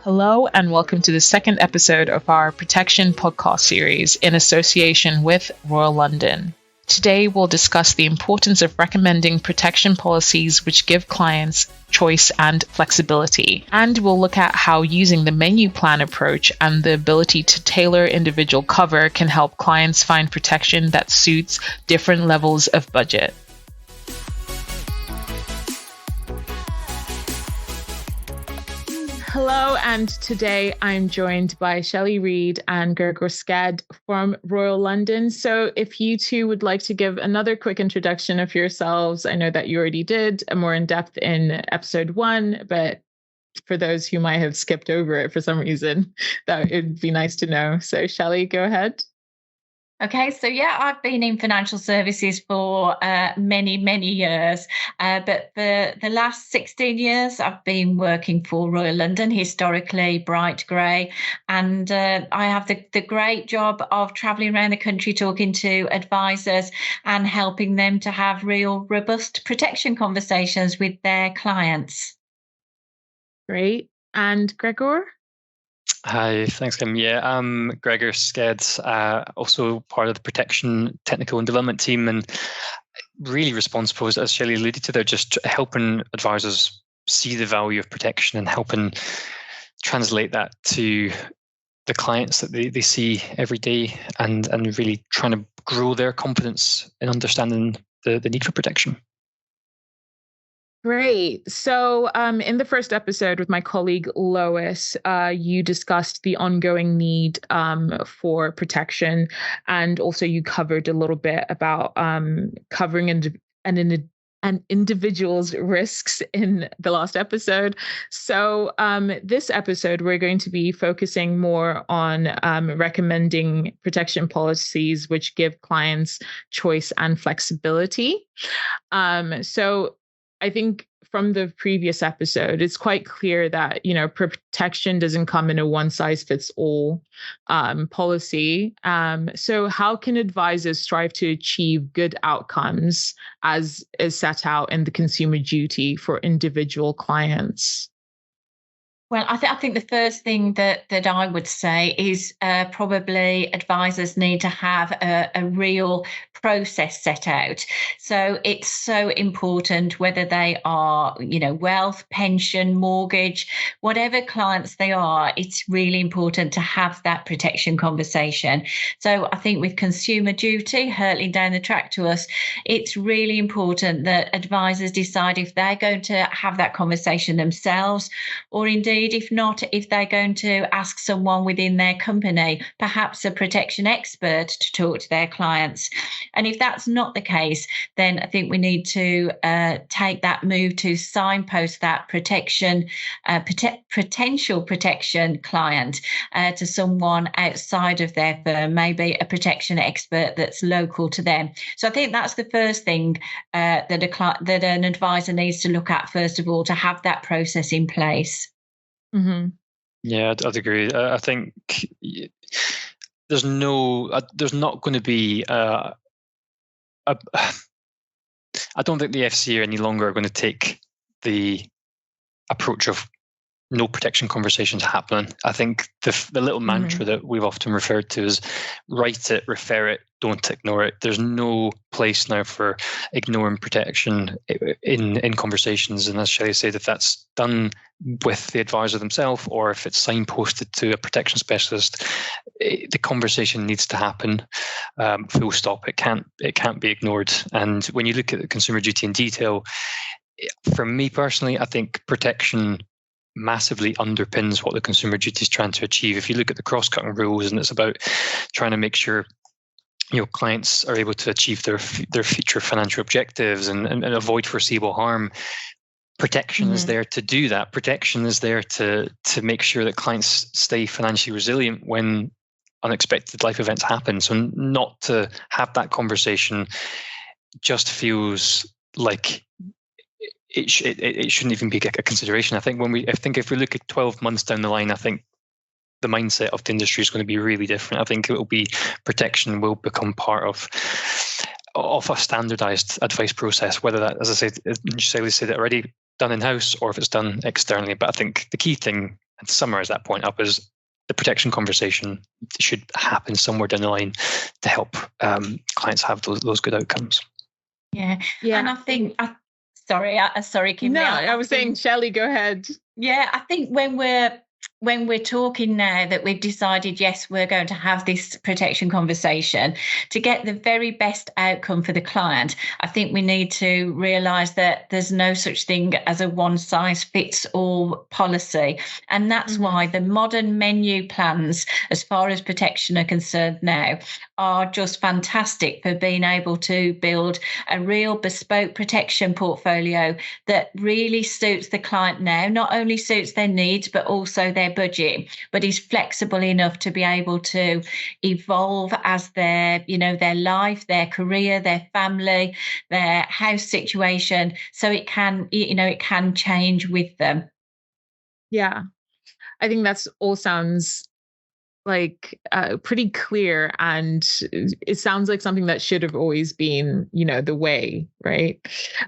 Hello, and welcome to the second episode of our Protection podcast series in association with Royal London. Today, we'll discuss the importance of recommending protection policies which give clients choice and flexibility. And we'll look at how using the menu plan approach and the ability to tailor individual cover can help clients find protection that suits different levels of budget. Hello, and today I'm joined by Shelley Reid and Gregor Sked from Royal London. So if you two would like to give another quick introduction of yourselves, I know that you already did a more in-depth in episode 1, but for those who might have skipped over it for some reason, that would be nice to know. So Shelley, go ahead. Okay, so I've been in financial services for many years, but for the last 16 years, I've been working for Royal London, historically bright grey, and I have the great job of travelling around the country talking to advisors and helping them to have real robust protection conversations with their clients. Great. And Gregor? Hi, thanks, Kim. I'm Gregor Sked, also part of the protection technical and development team, and really responsible, as Shelley alluded to there, just helping advisors see the value of protection and helping translate that to the clients that they see every day, and really trying to grow their confidence in understanding the need for protection. Great. So in the first episode with my colleague Lois, you discussed the ongoing need for protection, and also you covered a little bit about covering an individual's risks in the last episode. So this episode, we're going to be focusing more on recommending protection policies which give clients choice and flexibility. So I think from the previous episode, it's quite clear that, protection doesn't come in a one-size-fits-all policy. So how can advisors strive to achieve good outcomes as is set out in the consumer duty for individual clients? Well, I think the first thing that I would say is probably advisors need to have a real process set out. So it's so important whether they are, wealth, pension, mortgage, whatever clients they are, it's really important to have that protection conversation. So I think with consumer duty hurtling down the track to us, it's really important that advisors decide if they're going to have that conversation themselves, or indeed, if not, if they're going to ask someone within their company, perhaps a protection expert, to talk to their clients. And if that's not the case, then I think we need to take that move to signpost that potential protection client to someone outside of their firm, maybe a protection expert that's local to them. So I think that's the first thing that an advisor needs to look at, first of all, to have that process in place. Mm-hmm. Yeah, I'd agree. I think there's not going to be I don't think the FCA are any longer are going to take the approach of no protection conversations happening. I think the little mantra that we've often referred to is write it, refer it, don't ignore it. There's no place now for ignoring protection in conversations. And as Shelley said, if that's done with the advisor themselves, or if it's signposted to a protection specialist, the conversation needs to happen. Full stop. It can't be ignored. And when you look at the consumer duty in detail, for me personally, I think protection massively underpins what the consumer duty is trying to achieve. If you look at the cross-cutting rules, and it's about trying to make sure clients are able to achieve their future financial objectives and avoid foreseeable harm, protection is there to do that. Protection is there to make sure that clients stay financially resilient when unexpected life events happen. So not to have that conversation just feels like it shouldn't even be a consideration. I think if we look at 12 months down the line, I think the mindset of the industry is going to be really different. I think protection will become part of a standardized advice process, whether that, as I said, Shelley said it already, done in-house or if it's done externally. But I think the key thing summarize that point up as the protection conversation should happen somewhere down the line to help clients have those good outcomes. Yeah. And I think, sorry, Kimberley. No, I was saying, Shelley, go ahead. Yeah, I think when we're talking now that we've decided, yes, we're going to have this protection conversation to get the very best outcome for the client, I think we need to realise that there's no such thing as a one-size-fits-all policy. And that's why the modern menu plans, as far as protection are concerned now, are just fantastic for being able to build a real bespoke protection portfolio that really suits the client now, not only suits their needs, but also their budget, but is flexible enough to be able to evolve as their life, their career, their family, their house situation. So it can change with them. Yeah, I think that's all sounds like pretty clear, and it sounds like something that should have always been, the way, right?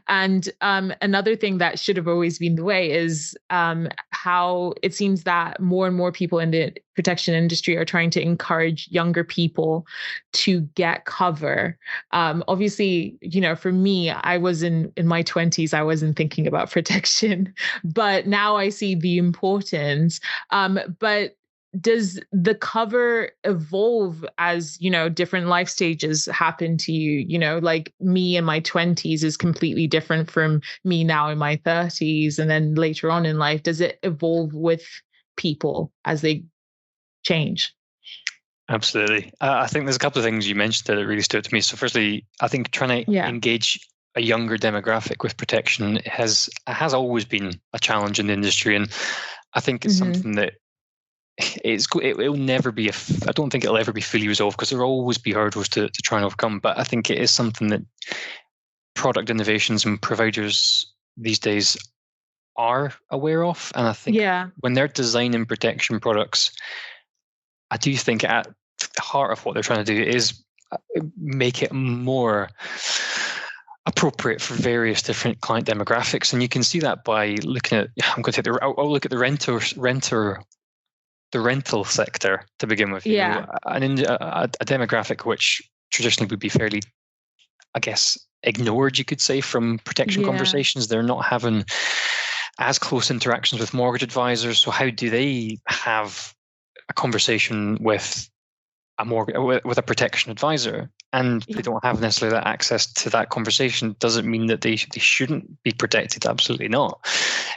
And another thing that should have always been the way is how it seems that more and more people in the protection industry are trying to encourage younger people to get cover. Obviously, for me, I was in my 20s, I wasn't thinking about protection, but now I see the importance. But does the cover evolve as, different life stages happen to you? Like me in my 20s is completely different from me now in my 30s. And then later on in life, does it evolve with people as they change? Absolutely. I think there's a couple of things you mentioned that really stood out to me. So firstly, I think trying to engage a younger demographic with protection has always been a challenge in the industry. And I think it's something that it'll never be I don't think it'll ever be fully resolved, because there'll always be hurdles to try and overcome. But I think it is something that product innovations and providers these days are aware of. And I think when they're designing protection products, I do think at the heart of what they're trying to do is make it more appropriate for various different client demographics. And you can see that by looking at, I'll look at the rental sector to begin with. A demographic which traditionally would be fairly, I guess, ignored, you could say, from protection conversations. They're not having as close interactions with mortgage advisors. So how do they have a conversation with a protection advisor? And they don't have necessarily that access to that conversation. Doesn't mean that they shouldn't be protected. Absolutely not.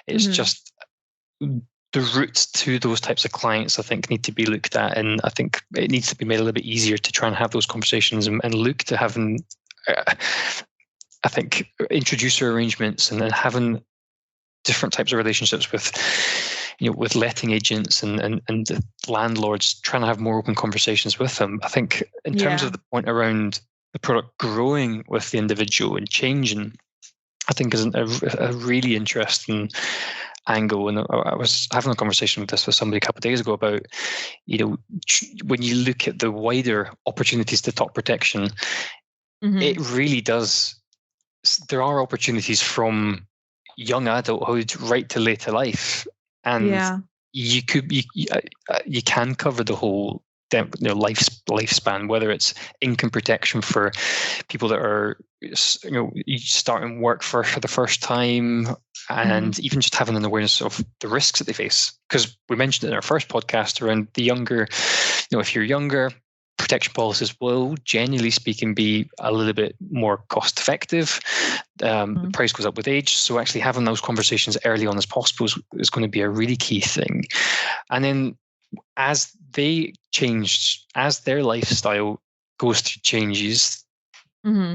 It's just the routes to those types of clients, I think, need to be looked at. And I think it needs to be made a little bit easier to try and have those conversations and look to having, I think, introducer arrangements and then having different types of relationships with, with letting agents and landlords, trying to have more open conversations with them. I think in terms of the point around the product growing with the individual and changing, I think is a really interesting angle. And I was having a conversation with somebody a couple of days ago about, when you look at the wider opportunities to talk protection, it really does. There are opportunities from young adulthood right to later life, and you can cover the whole lifespan, whether it's income protection for people that are starting work for the first time, and even just having an awareness of the risks that they face. Because we mentioned in our first podcast around the younger, if you're younger, protection policies will, generally speaking, be a little bit more cost effective. The price goes up with age. So actually having those conversations early on as possible is going to be a really key thing. And then as they change, as their lifestyle goes through changes,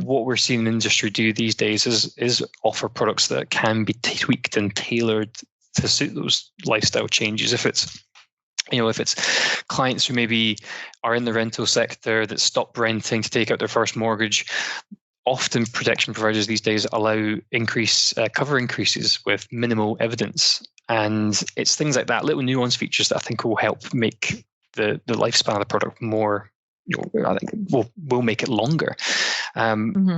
what we're seeing the industry do these days is offer products that can be tweaked and tailored to suit those lifestyle changes. If it's clients who maybe are in the rental sector that stop renting to take out their first mortgage, often protection providers these days allow cover increases with minimal evidence. And it's things like that, little nuance features that I think will help make the lifespan of the product more, I think will make it longer.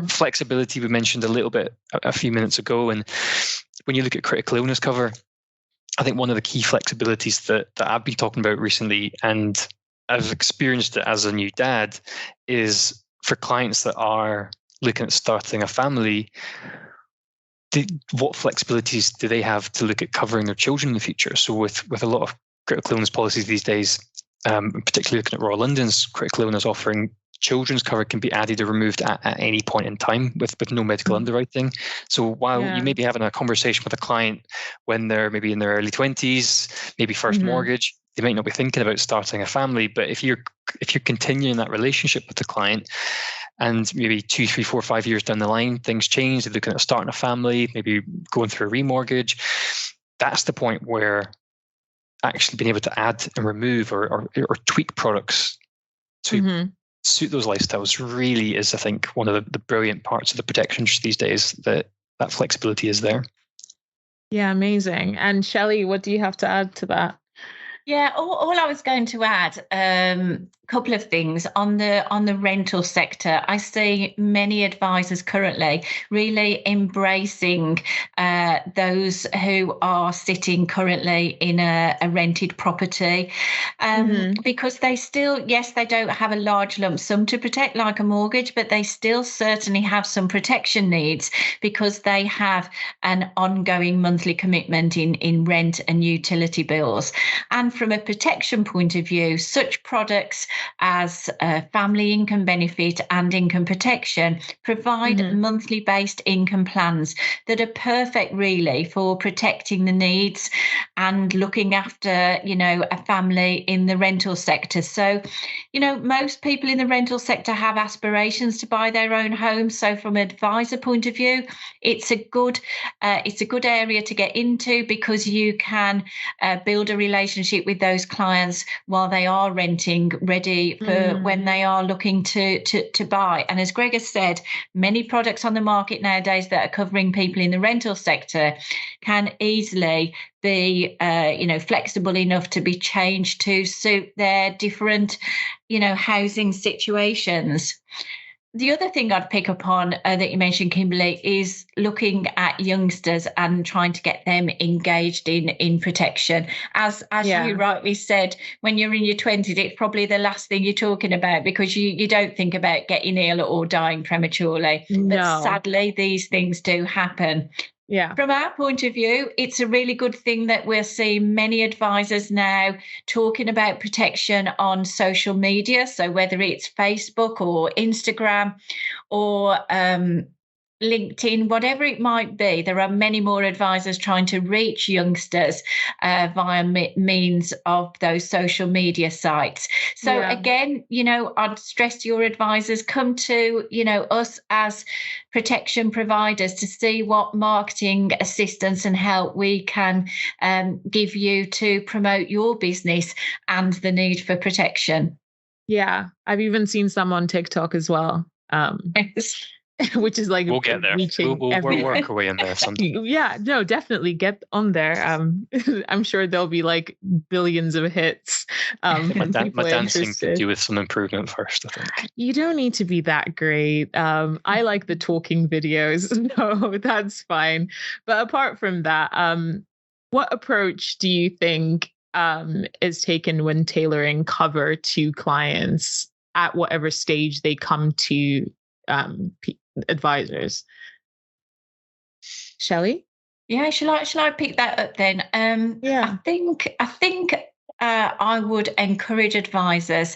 Flexibility, we mentioned a little bit a few minutes ago. And when you look at critical illness cover, I think one of the key flexibilities that I've been talking about recently, and I've experienced it as a new dad, is for clients that are looking at starting a family, what flexibilities do they have to look at covering their children in the future? So with a lot of critical illness policies these days, particularly looking at Royal London's critical illness offering, children's cover can be added or removed at any point in time with no medical underwriting. So while you may be having a conversation with a client when they're maybe in their early 20s, maybe first mortgage, they might not be thinking about starting a family. But if you're continuing that relationship with the client, and maybe 2, 3, 4, 5 years down the line, things change, they're looking at starting a family, maybe going through a remortgage, that's the point where actually being able to add and remove or tweak products to suit those lifestyles really is, I think, one of the brilliant parts of the protection these days, that flexibility is there. Yeah, amazing. And Shelley, what do you have to add to that? Yeah, all I was going to add, a couple of things on the rental sector. I see many advisors currently really embracing those who are sitting currently in a rented property, because they still, yes, they don't have a large lump sum to protect like a mortgage, but they still certainly have some protection needs because they have an ongoing monthly commitment in rent and utility bills. And from a protection point of view, such products as family income benefit and income protection provide monthly based income plans that are perfect really for protecting the needs and looking after, a family in the rental sector. So, most people in the rental sector have aspirations to buy their own home. So from an advisor point of view, it's a good area to get into because you can build a relationship with those clients while they are renting, ready for when they are looking to buy. And as Gregor said, many products on the market nowadays that are covering people in the rental sector can easily be flexible enough to be changed to suit their different housing situations. The other thing I'd pick up on that you mentioned, Kimberley, is looking at youngsters and trying to get them engaged in protection. As you rightly said, when you're in your 20s, it's probably the last thing you're talking about because you don't think about getting ill or dying prematurely. No. But sadly, these things do happen. Yeah. From our point of view, it's a really good thing that we're seeing many advisors now talking about protection on social media. So whether it's Facebook or Instagram or LinkedIn, whatever it might be, there are many more advisors trying to reach youngsters via means of those social media sites. So again, I'd stress to your advisors, come to, us as protection providers to see what marketing assistance and help we can give you to promote your business and the need for protection. Yeah, I've even seen some on TikTok as well. Which is like we'll get there. We'll work our way in there sometime. Yeah, no, definitely get on there. I'm sure there'll be like billions of hits. My dancing could do with some improvement first, I think. You don't need to be that great. I like the talking videos, so that's fine. But apart from that, what approach do you think is taken when tailoring cover to clients at whatever stage they come to advisors? Shelley? Yeah, shall I pick that up then? I think I would encourage advisors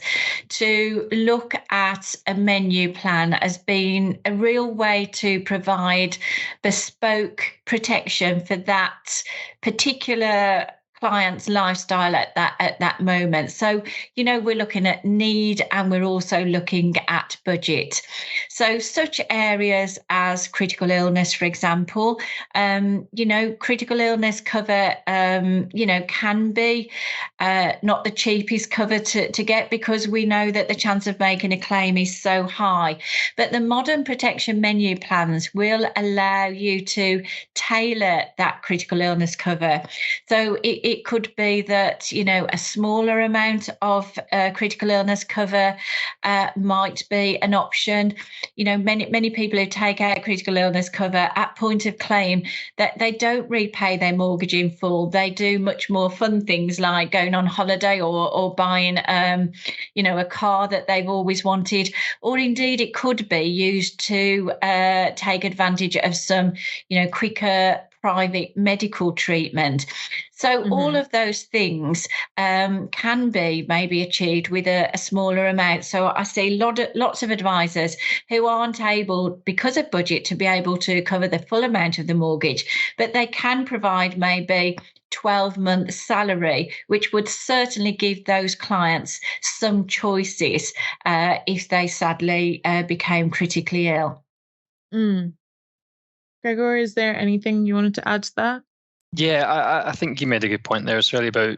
to look at a menu plan as being a real way to provide bespoke protection for that particular client's lifestyle at that moment. So, we're looking at need and we're also looking at budget. So such areas as critical illness, for example, critical illness cover, can be not the cheapest cover to get because we know that the chance of making a claim is so high. But the modern protection menu plans will allow you to tailor that critical illness cover. So it could be that, a smaller amount of critical illness cover might be an option. Many people who take out critical illness cover at point of claim, that they don't repay their mortgage in full. They do much more fun things like going on holiday or buying, a car that they've always wanted, or indeed it could be used to take advantage of some, quicker private medical treatment. So all of those things can be maybe achieved with a smaller amount. So I see lots of advisors who aren't able, because of budget, to be able to cover the full amount of the mortgage, but they can provide maybe 12 months salary, which would certainly give those clients some choices if they sadly became critically ill. Gregor, is there anything you wanted to add to that? Yeah, I think you made a good point there. It's really about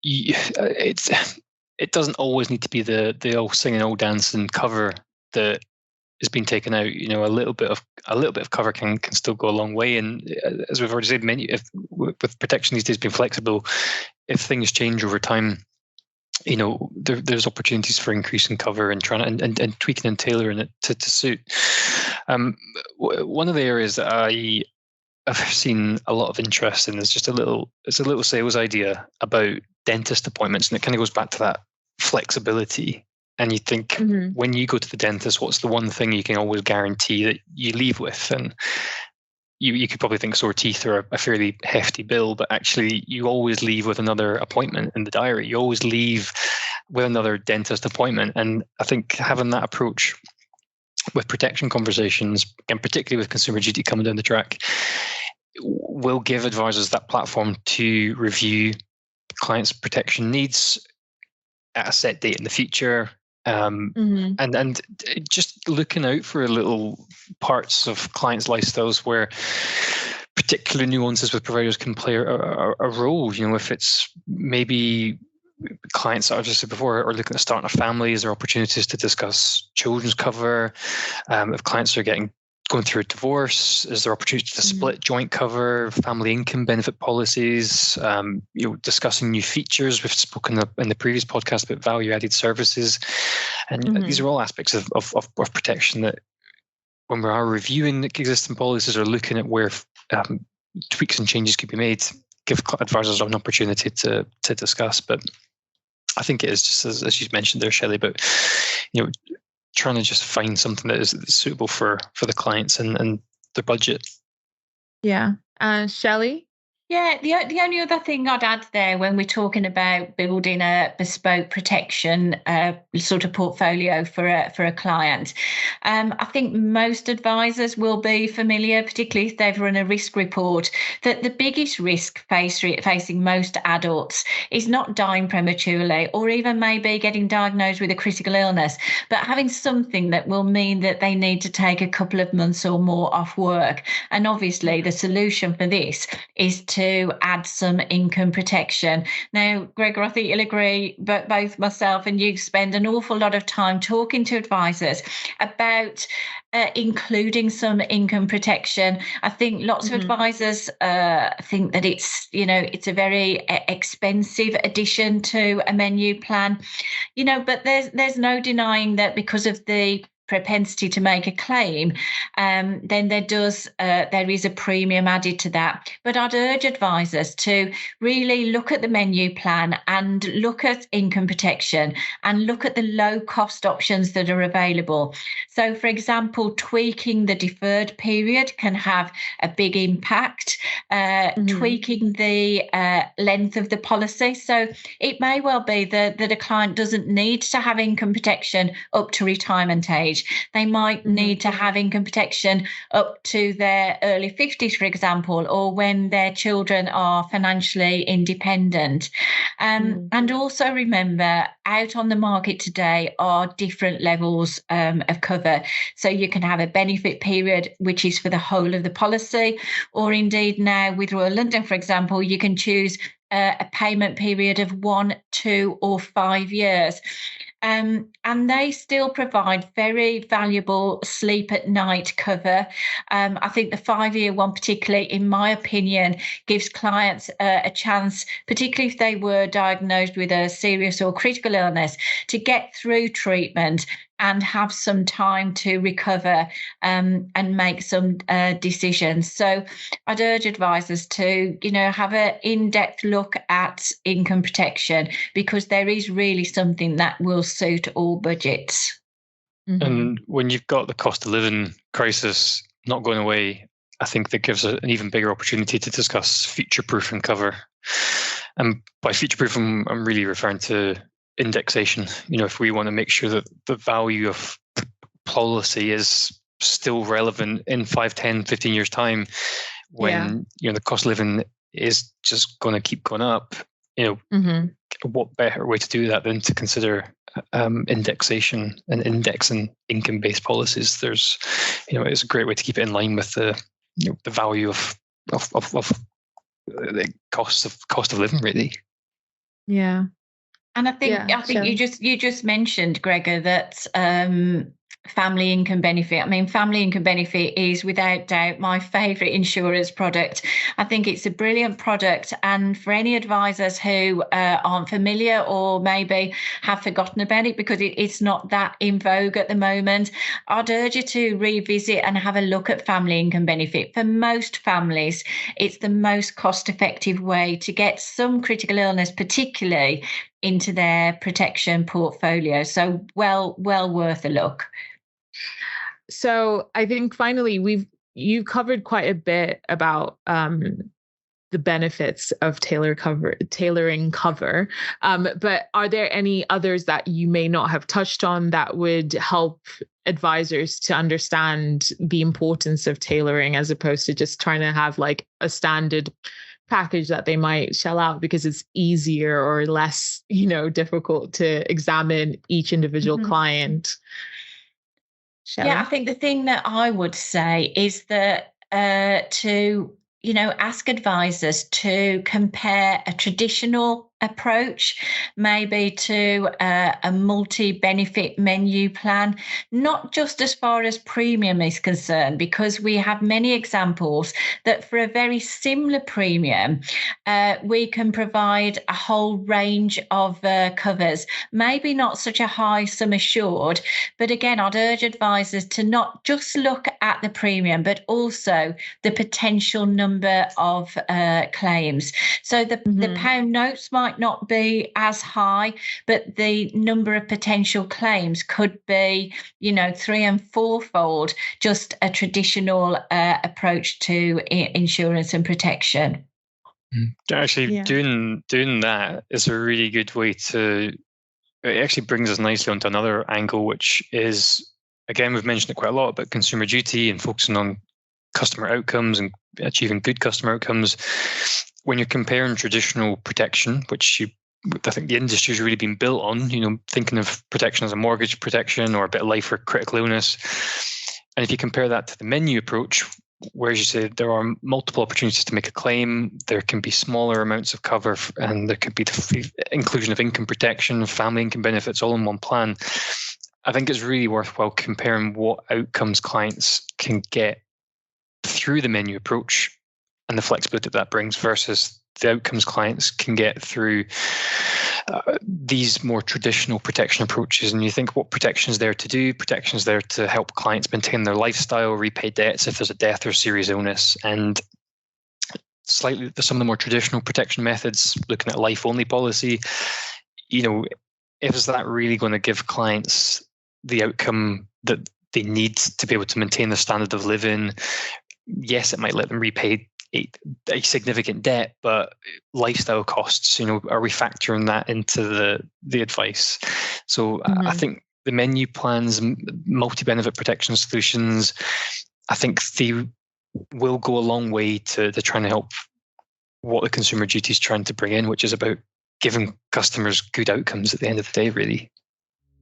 it doesn't always need to be the all singing, all dancing cover that is being taken out. A little bit of cover can still go a long way. And as we've already said, with protection these days being flexible, if things change over time, there's opportunities for increasing cover and trying and tweaking and tailoring it to suit. One of the areas that I've seen a lot of interest in is just a little sales idea about dentist appointments, and it kind of goes back to that flexibility. And you think, when you go to the dentist, what's the one thing you can always guarantee that you leave with? And you could probably think sore teeth are a fairly hefty bill, but actually you always leave with another appointment in the diary. You always leave with another dentist appointment. And I think having that approach with protection conversations, and particularly with consumer duty coming down the track, will give advisors that platform to review clients' protection needs at a set date in the future. And just looking out for little parts of clients' lifestyles where particular nuances with providers can play a role. If it's maybe clients that I've just said before are looking at starting a family, is there opportunities to discuss children's cover? If clients are going through a divorce, is there opportunity to split joint cover, family income benefit policies, discussing new features? We've spoken in the previous podcast about value-added services. And these are all aspects of protection that when we are reviewing existing policies or looking at where tweaks and changes could be made, give advisors an opportunity to discuss. But I think it is just as you mentioned there, Shelley, about trying to just find something that is suitable for the clients and their budget. Yeah. Shelley? Yeah, the only other thing I'd add there when we're talking about building a bespoke protection sort of portfolio for a client, I think most advisors will be familiar, particularly if they've run a risk report, that the biggest risk facing most adults is not dying prematurely or even maybe getting diagnosed with a critical illness, but having something that will mean that they need to take a couple of months or more off work. And obviously the solution for this is to add some income protection. Now, Gregor, I think you'll agree, but both myself and you spend an awful lot of time talking to advisors about including some income protection. I think lots of advisors think that it's a very expensive addition to a menu plan, but there's no denying that because of the propensity to make a claim, then there is a premium added to that. But I'd urge advisors to really look at the menu plan and look at income protection and look at the low cost options that are available. So, for example, tweaking the deferred period can have a big impact, tweaking the length of the policy. So it may well be that a client doesn't need to have income protection up to retirement age. They might need to have income protection up to their early 50s, for example, or when their children are financially independent. And also remember, out on the market today are different levels of cover. So you can have a benefit period, which is for the whole of the policy, or indeed now with Royal London, for example, you can choose a payment period of 1, 2, or 5 years. and they still provide very valuable sleep at night cover. I think the 5-year one, particularly, in my opinion, gives clients a chance, particularly if they were diagnosed with a serious or critical illness, to get through treatment and have some time to recover and make some decisions. So I'd urge advisors to, have an in-depth look at income protection, because there is really something that will suit all budgets. Mm-hmm. And when you've got the cost of living crisis not going away, I think that gives an even bigger opportunity to discuss future-proofing cover. And by future-proofing, I'm really referring to indexation. If we want to make sure that the value of policy is still relevant in 5, 10, 15 years time, when the cost of living is just going to keep going up, what better way to do that than to consider indexation and indexing income-based policies? There's, it's a great way to keep it in line with the value of the cost of living, really. Yeah. And I think you just mentioned, Gregor, that family income benefit. I mean, family income benefit is without doubt my favourite insurance product. I think it's a brilliant product, and for any advisors who aren't familiar or maybe have forgotten about it because it's not that in vogue at the moment, I'd urge you to revisit and have a look at family income benefit. For most families, it's the most cost-effective way to get some critical illness, particularly, into their protection portfolio. So well worth a look. So I think finally you've covered quite a bit about the benefits of tailoring cover. But are there any others that you may not have touched on that would help advisors to understand the importance of tailoring, as opposed to just trying to have like a standard package that they might shell out because it's easier or less, difficult to examine each individual client? Shelley? Yeah, I think the thing that I would say is that to ask advisors to compare a traditional approach maybe to a multi-benefit menu plan, not just as far as premium is concerned, because we have many examples that for a very similar premium, we can provide a whole range of covers, maybe not such a high sum assured, but again, I'd urge advisors to not just look at the premium, but also the potential number of claims. So the pound notes might not be as high, but the number of potential claims could be, 3 and 4-fold just a traditional approach to insurance and protection. Actually, doing that is a really good way to. It actually brings us nicely onto another angle, which is, again, we've mentioned it quite a lot about consumer duty and focusing on customer outcomes and achieving good customer outcomes. When you're comparing traditional protection, which I think the industry has really been built on, thinking of protection as a mortgage protection or a bit of life or critical illness. And if you compare that to the menu approach, where, as you said, there are multiple opportunities to make a claim, there can be smaller amounts of cover, and there could be the inclusion of income protection, family income benefits all in one plan. I think it's really worthwhile comparing what outcomes clients can get through the menu approach and the flexibility that brings versus the outcomes clients can get through these more traditional protection approaches. And you think, what protection is there to do? Protection is there to help clients maintain their lifestyle, repay debts if there's a death or serious illness. And slightly some of the more traditional protection methods, looking at life-only policy, is that really going to give clients the outcome that they need to be able to maintain the standard of living? Yes, it might let them repay a significant debt, but lifestyle costs, are we factoring that into the advice? So I think the menu plans, multi-benefit protection solutions, I think they will go a long way to trying to help what the consumer duty is trying to bring in, which is about giving customers good outcomes at the end of the day, really.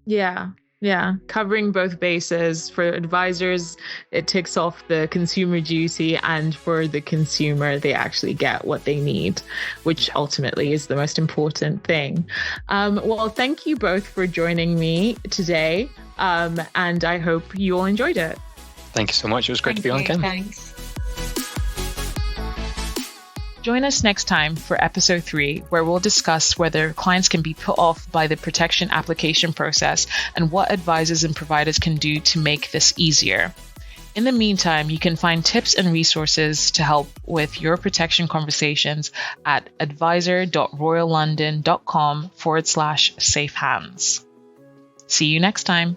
Yeah. Yeah, covering both bases. For advisors, it ticks off the consumer duty, and for the consumer, they actually get what they need, which ultimately is the most important thing. Well, thank you both for joining me today, and I hope you all enjoyed it. Thank you so much. It was great to be on, Kim. Thanks. Join us next time for episode 3, where we'll discuss whether clients can be put off by the protection application process and what advisors and providers can do to make this easier. In the meantime, you can find tips and resources to help with your protection conversations at advisor.royallondon.com/safe hands. See you next time.